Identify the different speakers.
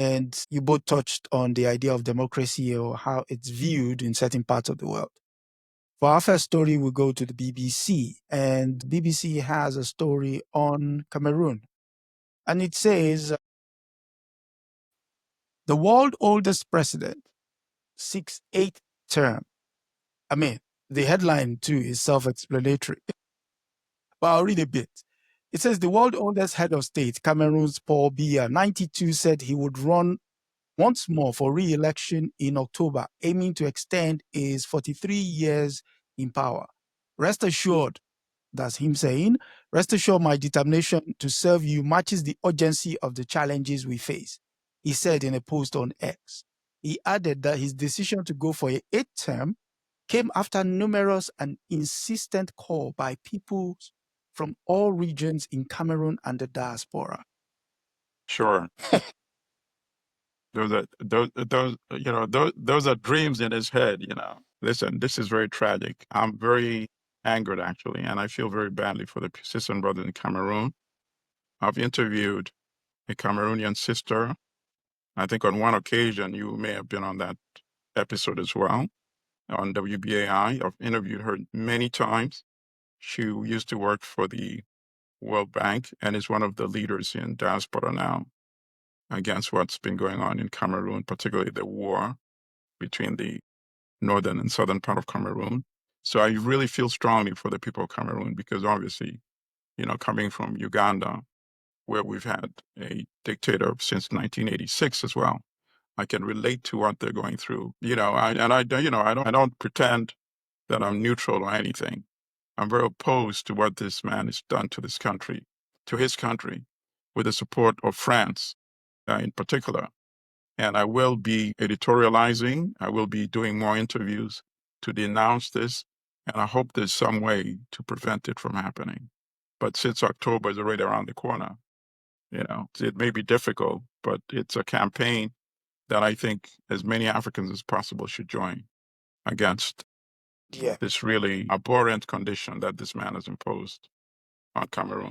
Speaker 1: And you both touched on the idea of democracy or how it's viewed in certain parts of the world. For our first story, we go to the BBC, and BBC has a story on Cameroon. And it says, the world's oldest president seeks eighth term. I mean, the headline too is self-explanatory, but I'll read a bit. It says the world's oldest head of state, Cameroon's Paul Biya, 92, said he would run once more for re-election in October, aiming to extend his 43 years in power. Rest assured, that's him saying, rest assured my determination to serve you matches the urgency of the challenges we face, he said in a post on X. He added that his decision to go for an eighth term came after numerous and insistent call by people from all regions in Cameroon and the diaspora.
Speaker 2: Sure. Those are dreams in his head, Listen, this is very tragic. I'm very angered, actually, and I feel very badly for the sister and brother in Cameroon. I've interviewed a Cameroonian sister. I think on one occasion you may have been on that episode as well, on WBAI. I've interviewed her many times. She used to work for the World Bank and is one of the leaders in diaspora now against what's been going on in Cameroon, particularly the war between the northern and southern part of Cameroon. So I really feel strongly for the people of Cameroon because obviously, coming from Uganda, where we've had a dictator since 1986 as well, I can relate to what they're going through. I don't pretend that I'm neutral or anything. I'm very opposed to what this man has done to this country, to his country, with the support of France in particular. And I will be editorializing. I will be doing more interviews to denounce this. And I hope there's some way to prevent it from happening. But since October is already around the corner, it may be difficult, but it's a campaign that I think as many Africans as possible should join against this really abhorrent condition that this man has imposed on Cameroon.